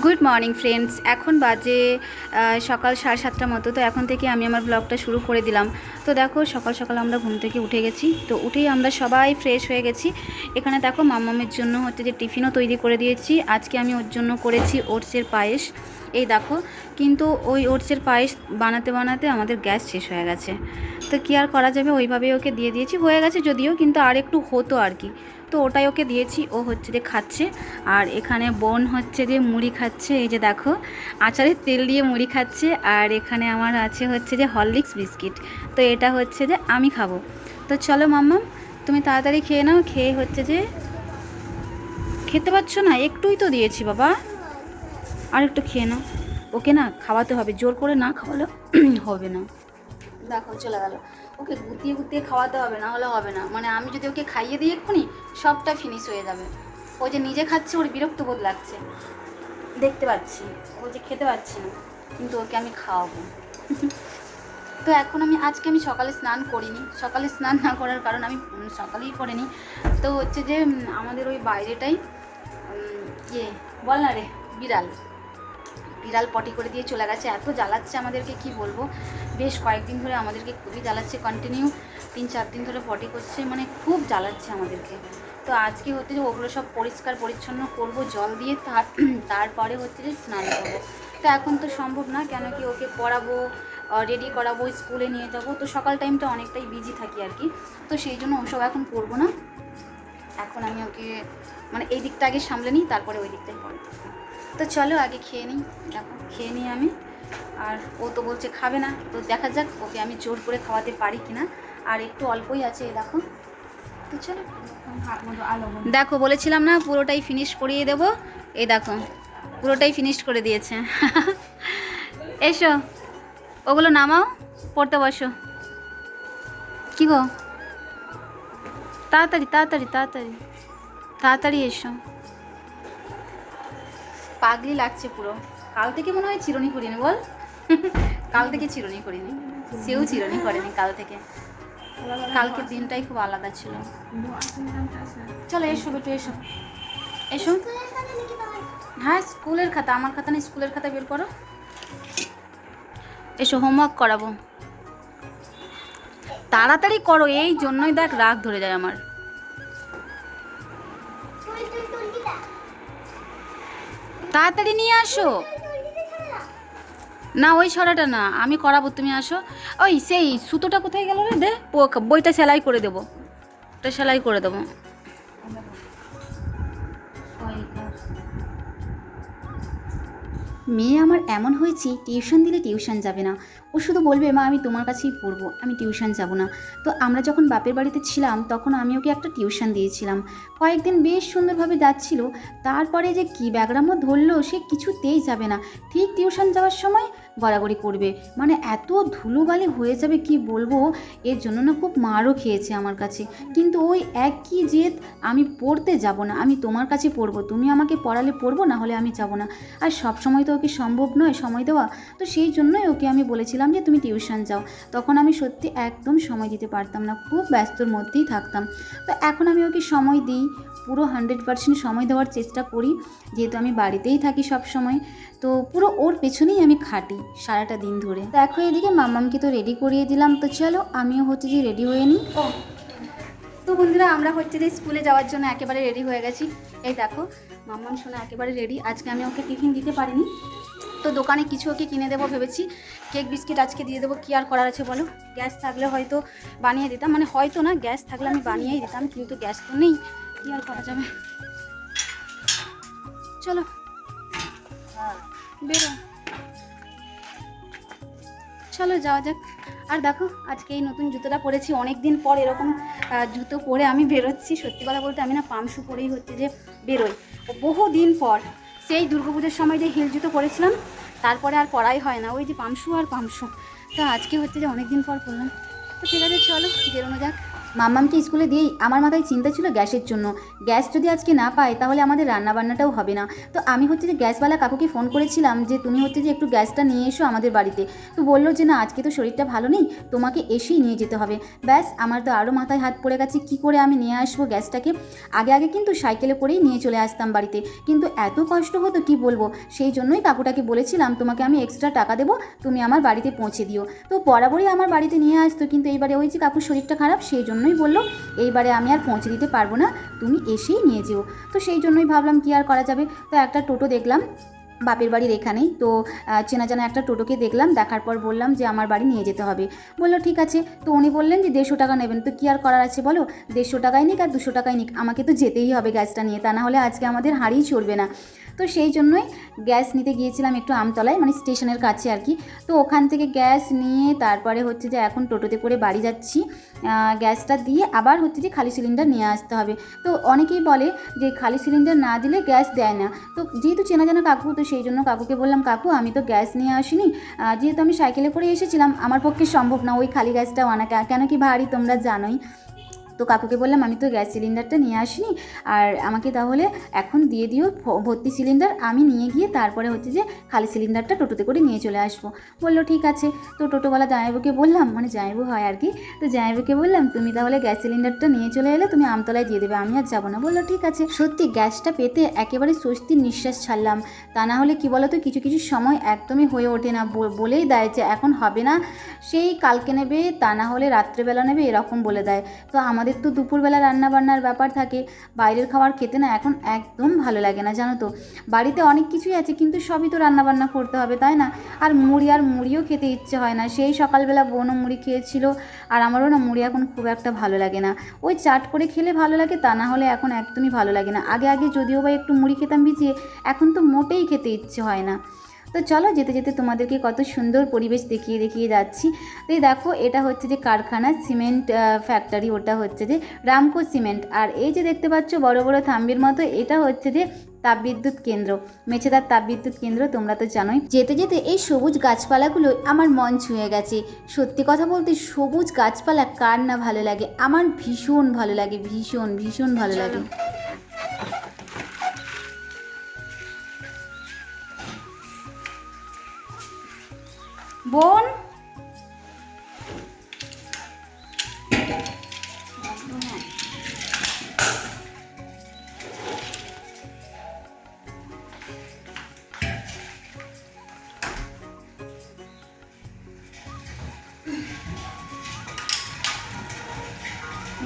Good morning friends, এখন বাজে সকাল 7:30টার মতো। তো এখন থেকে আমি আমার ব্লগটা শুরু করে দিলাম। তো দেখো, সকাল সকাল আমরা ঘুম থেকে উঠে গেছি। তো উঠেই আমরা সবাই ফ্রেশ হয়ে গেছি। এখানে দেখো, মাম্মামের জন্য হচ্ছে যে টিফিনও তৈরি করে দিয়েছি। আজকে আমি ওর জন্য করেছি ওটসের পায়েস। এই দেখো, কিন্তু ওই ওটসের পায়েস বানাতে বানাতে আমাদের গ্যাস শেষ হয়ে গেছে। তো কী আর করা যাবে, ওইভাবেই ওকে দিয়ে দিয়েছি। হয়ে গেছে যদিও, কিন্তু আর একটু হতো আর কি। তো ওটাই ওকে দিয়েছি, ও হচ্ছে যে খাচ্ছে। আর এখানে বোন হচ্ছে যে মুড়ি খাচ্ছে, এই যে দেখো, আচারের তেল দিয়ে মুড়ি খাচ্ছে। আর এখানে আমার আছে হচ্ছে যে হরলিক্স বিস্কিট। তো এটা হচ্ছে যে আমি খাবো। তো চলো মাম্মাম, তুমি তাড়াতাড়ি খেয়ে নাও। খেয়ে হচ্ছে যে, খেতে পারছো না? একটুই তো দিয়েছি বাবা, আর একটু খেয়ে নাও। ওকে না খাওয়াতে হবে, জোর করে না খাওয়ালে হবে না। দেখো চলে গেল। ওকে গুতিয়ে গুতিয়ে খাওয়াতে হবে, না হলে হবে না। মানে আমি যদি ওকে খাইয়ে দিই এক্ষুনি, সবটা ফিনিশ হয়ে যাবে। ও যে নিজে খাচ্ছে, ওর বিরক্ত বোধ লাগছে, দেখতে পাচ্ছি। ও যে খেতে পারছে না, কিন্তু ওকে আমি খাওয়াবো। তো এখন আজকে আমি সকালে স্নান করিনি। সকালে স্নান না করার কারণ আমি সকালেই করিনি। তো হচ্ছে যে আমাদের ওই বাইরেটাই ইয়ে বল না রে, বিড়াল বিড়াল পটি করে দিয়ে চলে গেছে। এত জ্বালাচ্ছে আমাদেরকে, কি বলবো। বেশ কয়েকদিন ধরে আমাদেরকে খুবই জ্বালাচ্ছে, কন্টিনিউ 3-4 দিন ধরে পটি করছে, মানে খুব জ্বালাচ্ছে আমাদেরকে। তো আজকে হচ্ছে যে ওগুলো সব পরিষ্কার পরিচ্ছন্ন করব জল দিয়ে, তারপরে হচ্ছে যে স্নান করবো। তো এখন তো সম্ভব না, কেন কি ওকে পড়াবো, রেডি করাবো, স্কুলে নিয়ে যাব। তো সকাল টাইমটা অনেকটাই বিজি থাকি আর কি। তো সেই জন্য ওসব এখন করবো না। এখন আমি ওকে মানে এই দিকটা আগে সামলে নিই, তারপরে ওই দিকটাই পরে। তো চলো আগে খেয়ে নিই। দেখো, খেয়ে নিই আমি। আর ও তো বলছে খাবে না, তো দেখা যাক ওকে আমি জোর করে খাওয়াতে পারি কিনা। আর একটু অল্পই আছে, দেখো। তো চলো, দেখো বলেছিলাম না পুরোটাই ফিনিশ করিয়ে দেবো। এই দেখো, পুরোটাই ফিনিশ করে দিয়েছে। এসো, ওগুলো নামাও, পড়তে বসো। কি গো, তাড়াতাড়ি তাড়াতাড়ি তাড়াতাড়ি তাড়াতাড়ি এসো। পাগলি লাগছে পুরো। কাল থেকে মনে হয় চিরুনি করিনি, বল। কাল থেকে চিরুনি করিনি, সেও চিরুনি করেনি কাল থেকে। কালকের দিনটাই খুব আলাদা ছিল। চলো এসো বেটু, এসো এসো। হ্যাঁ, স্কুলের খাতা, আমার খাতা নেই, স্কুলের খাতা বের করো। এসো, হোমওয়ার্ক করাবো। তাড়াতাড়ি করো, এই জন্যই দেখ রাগ ধরে যায় আমার। তাড়াতাড়ি নিয়ে আসো। না, ওই ছড়াটা না, আমি করাবো, তুমি আসো। ওই সেই সুতোটা কোথায় গেল রে? দে, বইটা সেলাই করে দেবো, ওটা সেলাই করে দেবো। মেয়ে আমার এমন হয়েছে, টিউশন দিলে টিউশন যাবে না। ও শুধু বলবে মা আমি তোমার কাছেই পড়বো, আমি টিউশন যাব না। তো আমরা যখন বাপের বাড়িতে ছিলাম, তখন আমি ওকে একটা টিউশন দিয়েছিলাম। কয়েকদিন বেশ সুন্দরভাবে যাচ্ছিল। তারপরে যে কী ব্যাঘ্রাম্য ধরলো, সে কিছুতেই যাবে না। ঠিক টিউশন যাওয়ার সময় গড়াগড়ি করবে, মানে এত ধুলোবালি হয়ে যাবে কি বলবো। এর জন্য না খুব মারও খেয়েছে আমার কাছে। কিন্তু ওই একই জেদ, আমি পড়তে যাব না, আমি তোমার কাছে পড়বো, তুমি আমাকে পড়ালে পড়বো, না হলে আমি যাব না। আর সব সময় তো ওকে সম্ভব নয় সময় দেওয়া। তো সেই জন্যই ওকে আমি বলেছিলাম যে তুমি টিউশন যাও। তখন আমি সত্যি একদম সময় দিতে পারতাম না, খুব ব্যস্তর মধ্যেই থাকতাম। তো এখন আমি ওকে সময় দিই, পুরো 100% সময় দেওয়ার চেষ্টা করি, যেহেতু আমি বাড়িতেই থাকি সব সময়। তো পুরো ওর পেছনেই আমি খাটি সারাটা দিন ধরে। দেখো এদিকে মাম্মামকে তো রেডি করিয়ে দিলাম। তো চলো আমিও হচ্ছে যে রেডি হয়ে নিই। তো বন্ধুরা, আমরা হচ্ছে যে স্কুলে যাওয়ার জন্য একেবারে রেডি হয়ে গেছি। এই দেখো, মাম্মাম শোনা একেবারে রেডি। আজকে আমি ওকে টিফিন দিতে পারিনি, তো দোকানে কিছু ওকে কিনে দেবো ভেবেছি। কেক বিস্কিট আজকে দিয়ে দেবো, কী আর করার আছে বলো। গ্যাস থাকলে হয়তো বানিয়ে দিতাম, মানে হয়তো না, গ্যাস থাকলে আমি বানিয়েই দিতাম, কিন্তু গ্যাস তো নেই, কী আর করা যাবে। চলো বেরো, চলো যাওয়া যাক। আর দেখো, আজকে এই নতুন জুতোটা পরেছি, অনেক দিন পর এরকম জুতো পরে আমি বেরোচ্ছি। সত্যি কথা বলতে আমি না পামশু পরেই হচ্ছে যে বেরোই, বহু দিন পর। সেই দুর্গাপুজোর সময় যে হিল জুতো পরেছিলাম, তারপরে আর পরাই হয় না, ওই যে পামশু আর পামশু। তো আজকে হচ্ছে যে অনেক দিন পর পরলাম। তো ঠিক আছে, চলো বেরোনো যাক। মাম্মামকে স্কুলে দিয়েই আমার মাথায় চিন্তা ছিল গ্যাসের জন্য। গ্যাস যদি আজকে না পাই তাহলে আমাদের রান্নাবান্নাটাও হবে না। তো আমি হচ্ছে যে গ্যাসওয়ালা কাকুকে ফোন করেছিলাম যে তুমি হচ্ছে যে একটু গ্যাসটা নিয়ে এসো আমাদের বাড়িতে। তো বললো যে না আজকে তো শরীরটা ভালো নেই, তোমাকে এসেই নিয়ে যেতে হবে। ব্যাস আমার তো আরও মাথায় হাত পড়ে গেছে কী করে আমি নিয়ে আসবো গ্যাসটাকে। আগে আগে কিন্তু সাইকেলে করেই নিয়ে চলে আসতাম বাড়িতে, কিন্তু এত কষ্ট হতো কি বলবো। সেই জন্যই কাকুটাকে বলেছিলাম তোমাকে আমি এক্সট্রা টাকা দেবো, তুমি আমার বাড়িতে পৌঁছে দিও। তো বরাবরই আমার বাড়িতে নিয়ে আসতো, কিন্তু এইবারে ওই যে কাকুর শরীরটা খারাপ সেই জন্যই বললো এইবারে আমি আর পৌঁছে দিতে পারবো না, তুমি এসেই নিয়ে যেও। তো সেই জন্যই ভাবলাম কি আর করা যাবে। তো একটা টোটো দেখলাম বাপের বাড়ির এখানেই, তো চেনা জানা একটা টোটোকে দেখলাম, দেখার পর বললাম যে আমার বাড়ি নিয়ে যেতে হবে। বললো ঠিক আছে। তো উনি বললেন যে 150 টাকা নেবেন। তো কী আর করার আছে বলো, 150 টাকায় নিক আর 200 টাকায় নিক, আমাকে তো যেতেই হবে গ্যাসটা নিয়ে, তা না হলে আজকে আমাদের হাঁড়িই চলবে না। তো সেই জন্যই গ্যাস নিতে গিয়েছিলাম একটু আমতলায়, মানে স্টেশনের কাছে আর কি। তো ওখান থেকে গ্যাস নিয়ে তারপরে হচ্ছে যে এখন টোটোতে করে বাড়ি যাচ্ছি। গ্যাসটা দিয়ে আবার হচ্ছে যে খালি সিলিন্ডার নিয়ে আসতে হবে। তো অনেকেই বলে যে খালি সিলিন্ডার না দিলে গ্যাস দেয় না। তো যেহেতু চেনা জানা কাকু, তো সেই জন্য কাকুকে বললাম কাকু আমি তো গ্যাস নিয়ে আসিনি, যেহেতু আমি সাইকেলে করে এসেছিলাম আমার পক্ষে সম্ভব না ওই খালি গ্যাসটাও আনা, কেন কি ভারী তোমরা জানোই। তো কাকুকে বললাম আমি তো গ্যাস সিলিন্ডারটা নিয়ে আসিনি, আর আমাকে তাহলে এখন দিয়ে দিও ভর্তি সিলিন্ডার, আমি নিয়ে গিয়ে তারপরে হচ্ছে যে খালি সিলিন্ডারটা টোটোতে করে নিয়ে চলে আসবো। বললো ঠিক আছে। তো টোটোওয়ালা জামাইবাবুকে বললাম, মানে জামাইবাবু হয় আর কি, তো জামাইবাবুকে বললাম তুমি তাহলে গ্যাস সিলিন্ডারটা নিয়ে চলে এলে তুমি আমতলায় দিয়ে দেবে, আমি আর যাবো না। বললো ঠিক আছে। সত্যি গ্যাসটা পেতে একেবারে স্বস্তির নিঃশ্বাস ছাড়লাম। তা না হলে কি বলো তো কিছু কিছু সময় একদমই হয়ে ওঠে না, বলেই দেয় যে এখন হবে না, সেই কালকে নেবে, তা না হলে রাত্রেবেলা নেবে, এরকম বলে দেয়। তো আমাদের তো দুপুরবেলা রান্নাবান্নার ব্যাপার থাকে, বাইরের খাবার খেতে না এখন একদম ভালো লাগে না জানো তো। বাড়িতে অনেক কিছুই আছে কিন্তু সবই তো রান্নাবান্না করতে হবে তাই না। আর মুড়িও খেতে ইচ্ছে হয় না, সেই সকালবেলা বোনও মুড়ি খেয়েছিল, আর আমারও না মুড়ি এখন খুব একটা ভালো লাগে না। ওই চাট করে খেলে ভালো লাগে, তা না হলে এখন একদমই ভালো লাগে না। আগে আগে যদিও বা একটু মুড়ি খেতাম ভিজিয়ে, এখন তো মোটেই খেতে ইচ্ছে হয় না। তো চলো যেতে যেতে তোমাদেরকে কত সুন্দর পরিবেশ দেখিয়ে দেখিয়ে যাচ্ছি। তো এই দেখো এটা হচ্ছে যে কারখানা, সিমেন্ট ফ্যাক্টরি, ওটা হচ্ছে যে রামকো সিমেন্ট। আর এই যে দেখতে পাচ্ছ বড় বড় থাম্বির মতো, এটা হচ্ছে যে তাপবিদ্যুৎ কেন্দ্র, মেছেদার তাপবিদ্যুৎ কেন্দ্র, তোমরা তো জানোই। যেতে যেতে এই সবুজ গাছপালাগুলো আমার মন ছুঁয়ে গেছে। সত্যি কথা বলতে সবুজ গাছপালা কার না ভালো লাগে, আমার ভীষণ ভালো লাগে, ভীষণ ভীষণ ভালো লাগে। বোন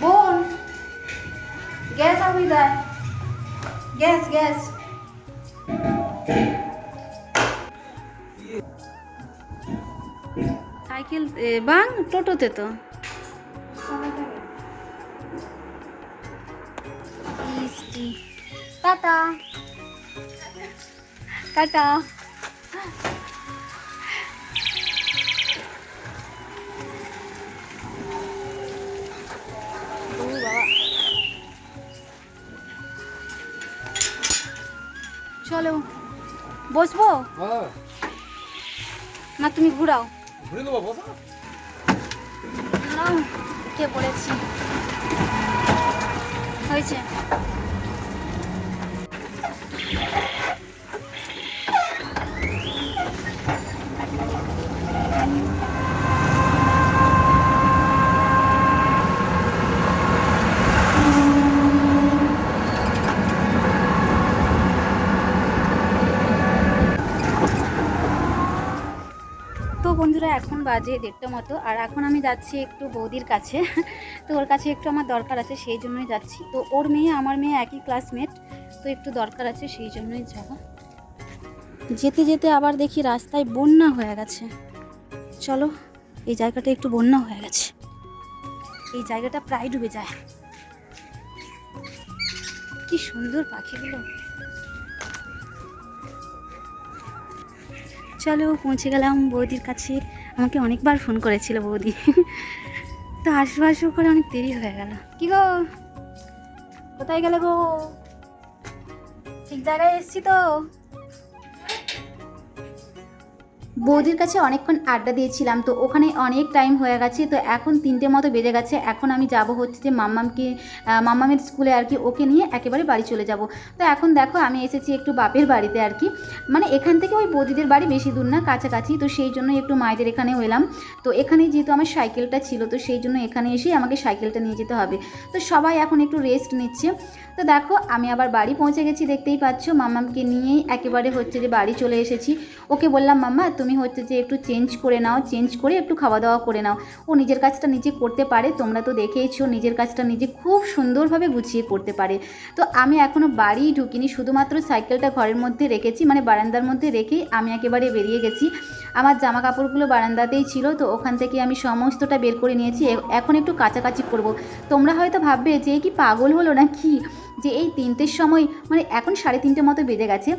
বোন গ্যাস আগুই দেয়, গ্যাস গ্যাস। সাইকেল বাং টোটোতে তো টাটা টাটা। চলো বসবো না, তুমি ঘুরাও। কে পড়েছি হয়েছে। তো বন্ধুরা এখন বাজে 1:30 মতো, আর এখন আমি যাচ্ছি একটু বৌদির কাছে। তো ওর কাছে একটু আমার দরকার আছে সেই জন্যই যাচ্ছি। তো ওর মেয়ে আমার মেয়ে একই ক্লাসমেট, তো একটু দরকার আছে সেই জন্যই যাবো। যেতে যেতে আবার দেখি রাস্তায় বন্যা হয়ে গেছে। চলো এই জায়গাটা একটু বন্যা হয়ে গেছে, এই জায়গাটা প্রায় ডুবে যায়। কি সুন্দর পাখিগুলো। চলো পৌঁছে গেলাম বৌদির কাছে। আমাকে অনেকবার ফোন করেছিল বৌদি, তো আসবো আসবো করে অনেক দেরি হয়ে গেল। কি গো কোথায় গেলে গো? ঠিক জায়গায় এসছি তো। বৌদির কাছে অনেকক্ষণ আড্ডা দিয়েছিলাম, তো ওখানে অনেক টাইম হয়ে গেছে। তো এখন 3টে মতো বেজে গেছে। এখন আমি যাব হচ্ছে যে মাম্মামের স্কুলে আর কি, ওকে নিয়ে একেবারে বাড়ি চলে যাব। তো এখন দেখো আমি এসেছি একটু বাপের বাড়িতে আর কি, মানে এখান থেকে ওই বৌদিদের বাড়ি বেশি দূর না, কাছাকাছি। তো সেই জন্য একটু মায়েদের এখানেও এলাম। তো এখানে যেহেতু আমার সাইকেলটা ছিল, তো সেই জন্য এখানে এসেই আমাকে সাইকেলটা নিয়ে যেতে হবে। তো সবাই এখন একটু রেস্ট নিচ্ছে। তো দেখো আমি আবার বাড়ি পৌঁছে গেছি, দেখতেই পাচ্ছ। মাম্মামকে নিয়েই একেবারে হচ্ছে যে বাড়ি চলে এসেছি। ওকে বললাম, মাম্মা তুমি হচ্ছে যে একটু চেঞ্জ করে নাও, চেঞ্জ করে একটু খাওয়া দাওয়া করে নাও। ও নিজের কাজটা নিজে করতে পারে, তোমরা তো দেখেইছো, নিজের কাজটা নিজে খুব সুন্দরভাবে গুছিয়ে করতে পারে। তো আমি এখনও বাড়িই ঢুকিনি, শুধুমাত্র সাইকেলটা ঘরের মধ্যে রেখেছি, মানে বারান্দার মধ্যে রেখেই আমি একেবারে বেরিয়ে গেছি। আমার জামা কাপড়গুলো বারান্দাতেই ছিল, তো ওখান থেকে আমি সমস্তটা বের করে নিয়েছি। এখন একটু কাচাকাচি করব। তোমরা হয়তো ভাববে যে কি পাগল হলো না কি, যে এই 3টের সময়, মানে এখন 3:30 মতো বেজে গেছে,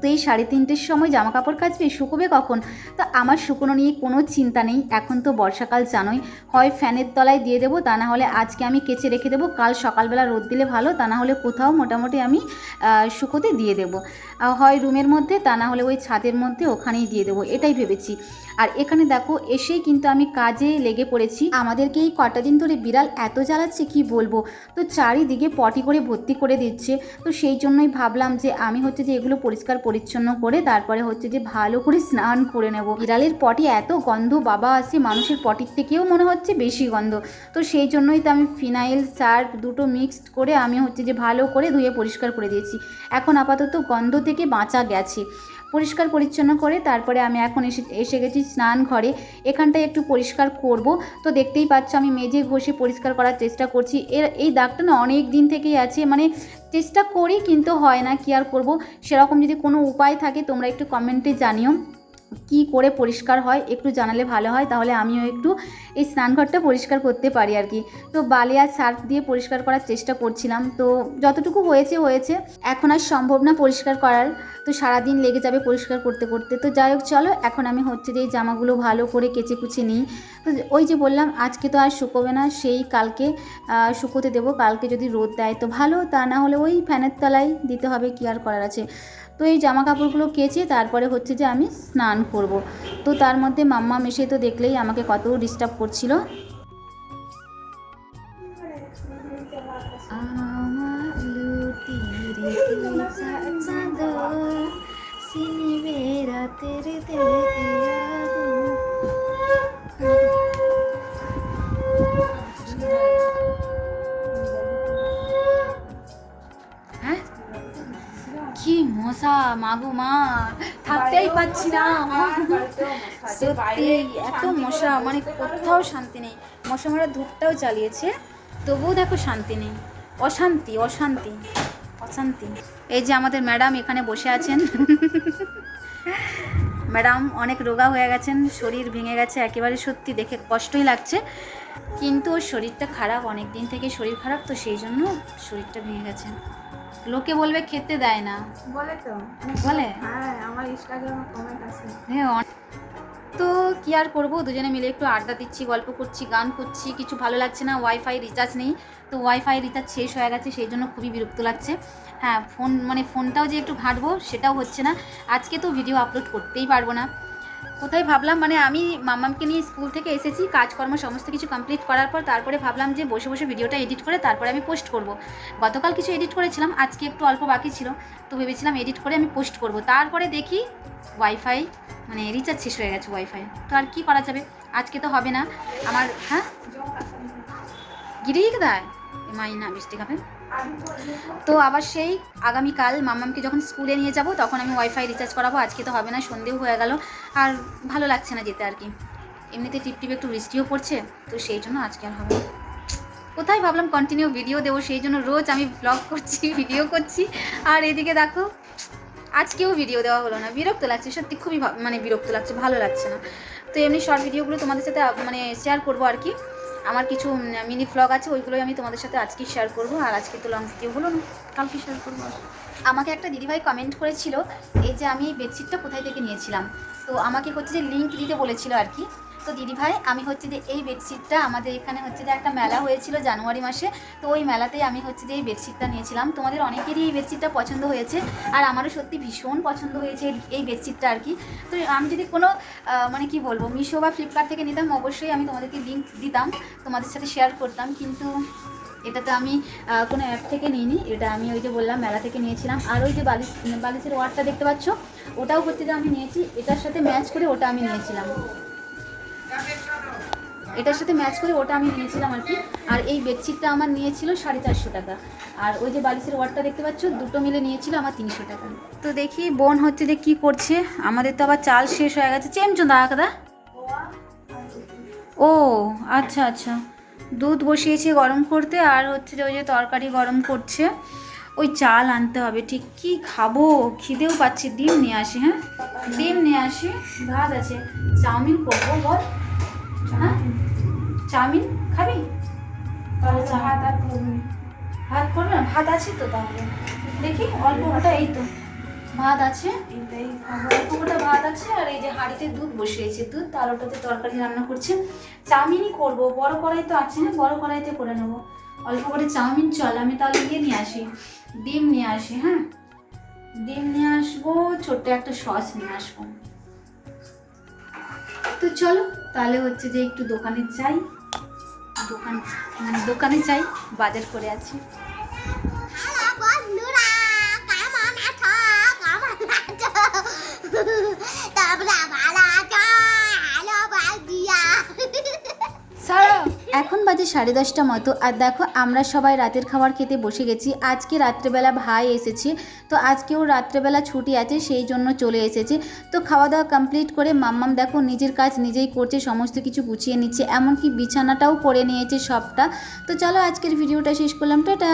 তো এই 3:30 সময় জামা কাপড় কাচবে, শুকোবে কখন? তো আমার শুকোনো নিয়ে কোনো চিন্তা নেই। এখন তো বর্ষাকাল জানোই, হয় ফ্যানের তলায় দিয়ে দেবো, তা না হলে আজকে আমি কেচে রেখে দেবো, কাল সকালবেলা রোদ দিলে ভালো, তা না হলে কোথাও মোটামুটি আমি শুকোতে দিয়ে দেবো, হয় রুমের মধ্যে, তা না হলে ওই ছাদের মধ্যে ওখানেই দিয়ে দেবো, এটাই ভেবেছি। আর এখানে দেখো এসেই কিন্তু আমি কাজে লেগে পড়েছি। আমাদেরকে এই কটা দিন ধরে বিড়াল এত জ্বালাচ্ছে কি বলবো, তো চারিদিকে পটি করে ভর্তি করে দিচ্ছে। তো সেই জন্যই ভাবলাম যে আমি হচ্ছে যে এগুলো পরিষ্কার পরিচ্ছন্ন করে তারপরে হচ্ছে যে ভালো করে স্নান করে নেব। বিড়ালের পটি এত গন্ধ বাবা আসে, মানুষের পটির থেকেও মনে হচ্ছে বেশি গন্ধ। তো সেই জন্যই তো আমি ফিনাইল সার্ফ দুটো মিক্সড করে আমি হচ্ছে যে ভালো করে ধুয়ে পরিষ্কার করে দিয়েছি। এখন আপাতত গন্ধ থেকে বাঁচা গেছে। পরিষ্কার পরিচ্ছন্ন করে তারপরে আমি এখন এসে গেছি স্নান ঘরে। এখানটায় একটু পরিষ্কার করব। তো দেখতেই পাচ্ছ আমি মেজে ঘষে পরিষ্কার করার চেষ্টা করছি। এই দাগটা না অনেক দিন থেকেই আছে, মানে চেষ্টা করি কিন্তু হয় না, কি আর করব। সেরকম যদি কোনো উপায় থাকে তোমরা একটু কমেন্টে জানিও, কি করে পরিষ্কার হয় একটু জানালে ভালো হয়, তাহলে আমিও একটু এই স্নানঘরটা পরিষ্কার করতে পারি আর কি। তো বালি আর সার্ফ দিয়ে পরিষ্কার করার চেষ্টা করছিলাম, তো যতটুকু হয়েছে। এখন আর সম্ভব না পরিষ্কার করার, তো সারাদিন লেগে যাবে পরিষ্কার করতে করতে। তো যাই হোক চলো, এখন আমি হচ্ছে যে এই জামাগুলো ভালো করে কেচে কুচে নিই। তো ওই যে বললাম আজকে তো আর শুকোবে না, সেই কালকে শুকোতে দেবো। কালকে যদি রোদ দেয় তো ভালো, তা না হলে ওই ফ্যানের তলায় দিতে হবে, কি আর করার আছে। তো এই জামা কাপড়গুলো কেচে তারপরে হচ্ছে যে আমি স্নান করব। তো তার মধ্যে মাম্মা এসে তো দেখলেই আমাকে কত ডিস্টার্ব করছিল। কি মশা মাগো মা, থাকতেই পাচ্ছি না, সত্যি এত মশা, মানে কোথাও শান্তি নেই। মশা মারা ধূপটাও চালিয়েছে, তবুও দেখো শান্তি নেই, অশান্তি অশান্তি অশান্তি। এই যে আমাদের ম্যাডাম এখানে বসে আছেন। ম্যাডাম অনেক রোগা হয়ে গেছেন, শরীর ভেঙে গেছে একেবারে, সত্যি দেখে কষ্টই লাগছে। কিন্তু ওর শরীরটা খারাপ, অনেক দিন থেকে শরীর খারাপ, তো সেই জন্য শরীরটা ভেঙে গেছে। লোকে বলবে খেতে দেয় না, বলে তো, বলে হ্যাঁ আমার ইনস্টাগ্রামে কমেন্ট আছে। হ্যাঁ, তো কি আর করবো, দুজনে মিলে একটু আড্ডা দিচ্ছি, গল্প করছি, গান করছি, কিছু ভালো লাগছে না। ওয়াইফাই রিচার্জ নেই, তো ওয়াইফাই রিচার্জ শেষ হয়ে গেছে, সেই জন্য খুবই বিরক্ত লাগছে। হ্যাঁ, ফোনটাও যে একটু ঘাঁটবো সেটাও হচ্ছে না। আজকে তো ভিডিও আপলোড করতেই পারবো না। কোথায় ভাবলাম, মানে আমি মাম্মামকে নিয়ে স্কুল থেকে এসেছি, কাজকর্ম সমস্ত কিছু কমপ্লিট করার পর তারপরে ভাবলাম যে বসে বসে ভিডিওটা এডিট করে তারপরে আমি পোস্ট করব। গতকাল কিছু এডিট করেছিলাম, আজকে একটু অল্প বাকি ছিল, তো ভেবেছিলাম এডিট করে আমি পোস্ট করব। তারপরে দেখি ওয়াইফাই, মানে রিচার্জ শেষ হয়ে গেছে ওয়াইফাই, তো আর কি করা যাবে, আজকে তো হবে না আমার। হ্যাঁ, গিরিয়ে দেয় মাই না মিষ্টি খাবেন। তো আবার সেই আগামীকাল মাম্মামকে যখন স্কুলে নিয়ে যাব তখন আমি ওয়াইফাই রিচার্জ করাবো। আজকে তো হবে না, সন্ধেও হয়ে গেল, আর ভালো লাগছে না যেতে আর কি। এমনিতে টিপটিপ একটু বৃষ্টিও পড়ছে, তো সেই জন্য আজকে আর হবে না। কোথায় ভাবলাম কন্টিনিউ ভিডিও দেবো, সেই জন্য রোজ আমি ব্লগ করছি, ভিডিও করছি, আর এদিকে দেখো আজকেও ভিডিও দেওয়া হলো না। বিরক্ত লাগছে সত্যি, খুবই মানে বিরক্ত লাগছে, ভালো লাগছে না। তো এমনি শর্ট ভিডিওগুলো তোমাদের সাথে মানে শেয়ার করবো আর কি। আমার কিছু মিনি ব্লগ আছে, ওইগুলোই আমি তোমাদের সাথে আজকেই শেয়ার করবো। আর আজকে তো লং ভিডিও হলো না, কালকে শেয়ার করবো। আমাকে একটা দিদিভাই কমেন্ট করেছিল এই যে আমি বেডশিটটা কোথায় থেকে নিয়েছিলাম, তো আমাকে হচ্ছে যে লিঙ্ক দিতে বলেছিল আর কি। তো দিদিভাই আমি হচ্ছে যে এই বেডশিটটা আমাদের এখানে হচ্ছে যে একটা মেলা হয়েছিল জানুয়ারি মাসে, তো ওই মেলাতেই আমি হচ্ছে যে এই বেডশিটটা নিয়েছিলাম। তোমাদের অনেকেরই এই বেডশিটটা পছন্দ হয়েছে, আর আমারও সত্যি ভীষণ পছন্দ হয়েছে এই বেডশিটটা আর কি। তো আমি যদি কোনো মানে কি বলবো মিশো বা ফ্লিপকার্ট থেকে নিতাম অবশ্যই আমি তোমাদেরকে লিঙ্ক দিতাম, তোমাদের সাথে শেয়ার করতাম, কিন্তু এটা তো আমি কোনো অ্যাপ থেকে নিইনি, এটা আমি ওই যে বললাম মেলা থেকে নিয়েছিলাম। আর ওই যে বালিশের ওয়ারটা দেখতে পাচ্ছ, ওটাও হচ্ছে যে আমি নিয়েছি, এটার সাথে ম্যাচ করে ওটা আমি নিয়েছিলাম, এটার সাথে ম্যাচ করে ওটা আমি নিয়েছিলাম আর কি। আর এই বেডশিটটা আমার নিয়েছিল 450 টাকা, আর ওই যে বালিশের ওয়ারটা দেখতে পাচ্ছ দুটো মিলে নিয়েছিল আমার 300 টাকা। তো দেখি বোন হচ্ছে যে কি করছে, আমাদের তো আবার চাল শেষ হয়ে গেছে। চেমচো দাদা, ও আচ্ছা আচ্ছা, দুধ বসিয়েছি গরম করতে, আর হচ্ছে যে ওই যে তরকারি গরম করছে, ওই চাল আনতে হবে। ঠিক কি খাবো, খিদেও পাচ্ছি। ডিম নিয়ে আসি, হ্যাঁ ডিম নিয়ে আসি, ভাত আছে, চাউমিন করবো বল। হ্যাঁ চাউমিন খাবি? তাহলে ভাত করবে না? ভাত আছে তো, তাহলে দেখি অল্প ওটা, এই তো ভাত আছে, অল্প ওটা ভাত আছে, আর এই যে হাঁড়িতে দুধ বসিয়েছে, দুধ আর ওটাতে তরকারি রান্না করছে। চাউমিনই করবো, বড় কড়াই তো আছে, হ্যাঁ বড় কড়াইতে করে নেবো অল্প করে চাউমিন। চল আমি তাহলে নিয়ে আসি, ডিম নিয়ে আসি, হ্যাঁ ডিম নিয়ে আসবো, ছোট্ট একটা সস নিয়ে আসবো। তো চলো তাহলে হচ্ছে যে একটু দোকানে যাই, দোকানে যাই, বাজার করে আছি। হ্যালো বন্ধুরা, কেমন আছো? তোমরা ভালো আছো? হ্যালো বন্ধুরা। এখন বাজে 10:30 মতো, আর দেখো আমরা সবাই রাতের খাবার খেতে বসে গেছি। আজকে রাত্রেবেলা ভাই এসেছে, তো আজকেও রাত্রেবেলা ছুটি আছে, সেই জন্য চলে এসেছে। তো খাওয়া দাওয়া কমপ্লিট করে মাম্মাম দেখো নিজের কাজ নিজেই করছে, সমস্ত কিছু গুছিয়ে নিচ্ছে, এমনকি বিছানাটাও করে নিয়েছে সবটা। তো চলো আজকের ভিডিওটা শেষ করলাম, টাটা।